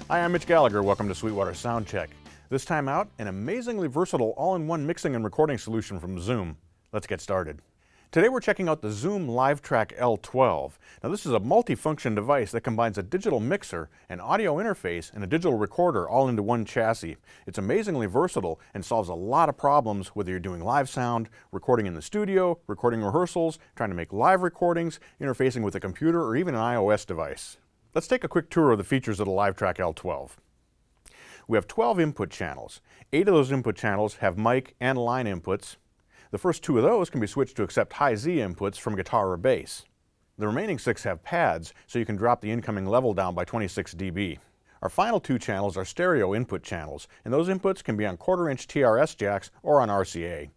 Hi, I'm Mitch Gallagher. Welcome to Sweetwater Soundcheck. This time out, an amazingly versatile all-in-one mixing and recording solution from Zoom. Let's get started. Today we're checking out the Zoom LiveTrak L-12. Now this is a multi-function device that combines a digital mixer, an audio interface, and a digital recorder all into one chassis. It's amazingly versatile and solves a lot of problems whether you're doing live sound, recording in the studio, recording rehearsals, trying to make live recordings, interfacing with a computer, or even an iOS device. Let's take a quick tour of the features of the LiveTrak L-12. We have 12 input channels. 8 of those input channels have mic and line inputs. The first 2 of those can be switched to accept high Z inputs from guitar or bass. The remaining 6 have pads, so you can drop the incoming level down by 26 dB. Our final 2 channels are stereo input channels, and those inputs can be on 1/4-inch TRS jacks or on RCA.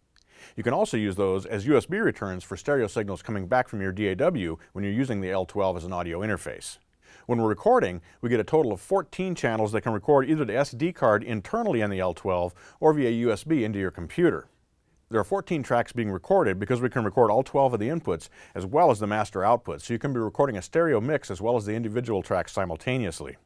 You can also use those as USB returns for stereo signals coming back from your DAW when you're using the L-12 as an audio interface. When we're recording, we get a total of 14 channels that can record either the SD card internally on the L-12 or via USB into your computer. There are 14 tracks being recorded because we can record all 12 of the inputs as well as the master output, so you can be recording a stereo mix as well as the individual tracks simultaneously.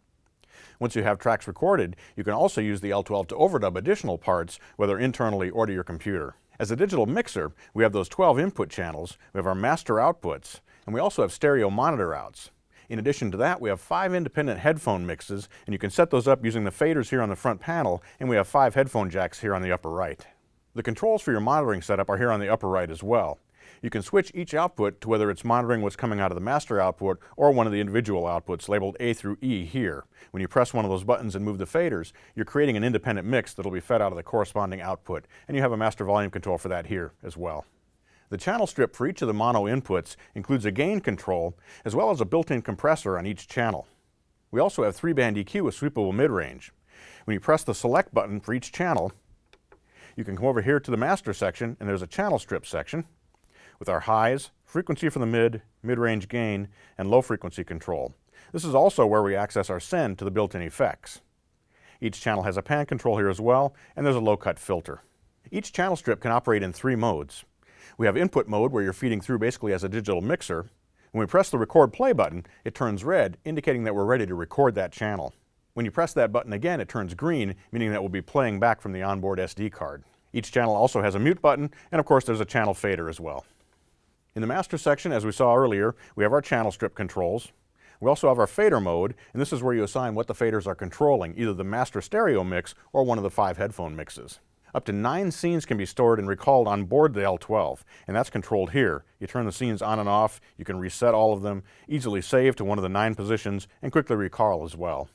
Once you have tracks recorded, you can also use the L-12 to overdub additional parts, whether internally or to your computer. As a digital mixer, we have those 12 input channels, we have our master outputs, and we also have stereo monitor outs. In addition to that, we have 5 independent headphone mixes, and you can set those up using the faders here on the front panel, and we have 5 headphone jacks here on the upper right. The controls for your monitoring setup are here on the upper right as well. You can switch each output to whether it's monitoring what's coming out of the master output or one of the individual outputs labeled A through E here. When you press one of those buttons and move the faders, you're creating an independent mix that'll be fed out of the corresponding output, and you have a master volume control for that here as well. The channel strip for each of the mono inputs includes a gain control as well as a built-in compressor on each channel. We also have 3-band EQ with sweepable mid-range. When you press the select button for each channel, you can come over here to the master section, and there's a channel strip section with our highs, frequency for the mid-range gain, and low frequency control. This is also where we access our send to the built-in effects. Each channel has a pan control here as well, and there's a low-cut filter. Each channel strip can operate in 3 modes. We have input mode where you're feeding through basically as a digital mixer. When we press the record play button, it turns red, indicating that we're ready to record that channel. When you press that button again, it turns green, meaning that we'll be playing back from the onboard SD card. Each channel also has a mute button, and of course there's a channel fader as well. In the master section, as we saw earlier, we have our channel strip controls. We also have our fader mode, and this is where you assign what the faders are controlling, either the master stereo mix or one of the 5 headphone mixes. Up to 9 scenes can be stored and recalled on board the L-12, and that's controlled here. You turn the scenes on and off, you can reset all of them, easily save to one of the 9 positions, and quickly recall as well.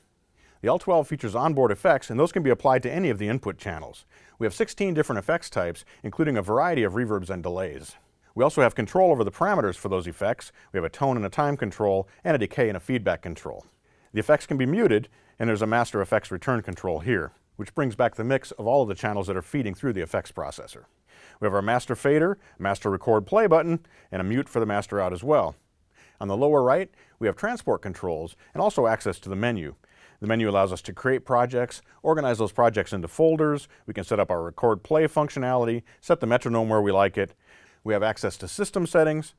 The L-12 features onboard effects, and those can be applied to any of the input channels. We have 16 different effects types, including a variety of reverbs and delays. We also have control over the parameters for those effects. We have a tone and a time control, and a decay and a feedback control. The effects can be muted, and there's a master effects return control here, which brings back the mix of all of the channels that are feeding through the effects processor. We have our master fader, master record play button, and a mute for the master out as well. On the lower right, we have transport controls and also access to the menu. The menu allows us to create projects, organize those projects into folders. We can set up our record play functionality, set the metronome where we like it. We have access to system settings,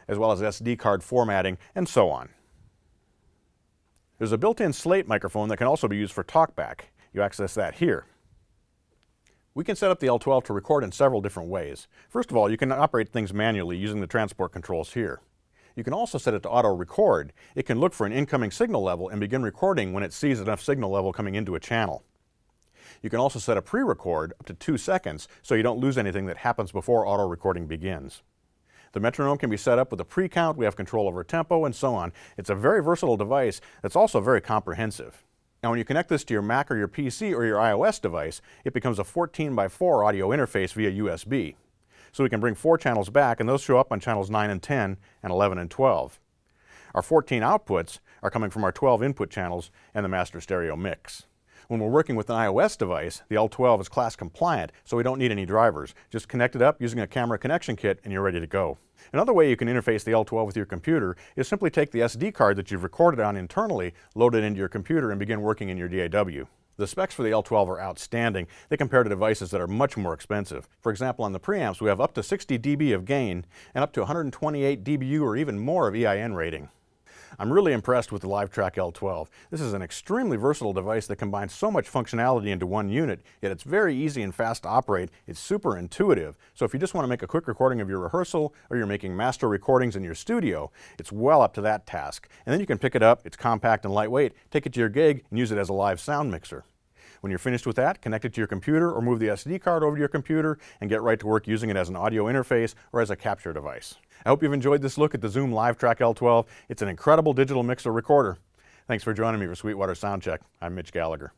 as well as SD card formatting, and so on. There's a built-in slate microphone that can also be used for talkback. You access that here. We can set up the L-12 to record in several different ways. First of all, you can operate things manually using the transport controls here. You can also set it to auto-record. It can look for an incoming signal level and begin recording when it sees enough signal level coming into a channel. You can also set a pre-record up to 2 seconds so you don't lose anything that happens before auto-recording begins. The metronome can be set up with a pre-count, we have control over tempo, and so on. It's a very versatile device that's also very comprehensive. Now when you connect this to your Mac or your PC or your iOS device, it becomes a 14x4 audio interface via USB. So we can bring 4 channels back, and those show up on channels 9 and 10 and 11 and 12. Our 14 outputs are coming from our 12 input channels and the master stereo mix. When we're working with an iOS device, the L-12 is class compliant, so we don't need any drivers. Just connect it up using a camera connection kit and you're ready to go. Another way you can interface the L-12 with your computer is simply take the SD card that you've recorded on internally, load it into your computer, and begin working in your DAW. The specs for the L-12 are outstanding. They compare to devices that are much more expensive. For example, on the preamps, we have up to 60 dB of gain and up to 128 dBu or even more of EIN rating. I'm really impressed with the LiveTrak L-12. This is an extremely versatile device that combines so much functionality into one unit, yet it's very easy and fast to operate. It's super intuitive, so if you just want to make a quick recording of your rehearsal or you're making master recordings in your studio, it's well up to that task. And then you can pick it up, it's compact and lightweight, take it to your gig and use it as a live sound mixer. When you're finished with that, connect it to your computer or move the SD card over to your computer and get right to work using it as an audio interface or as a capture device. I hope you've enjoyed this look at the Zoom LiveTrak L-12. It's an incredible digital mixer recorder. Thanks for joining me for Sweetwater Soundcheck. I'm Mitch Gallagher.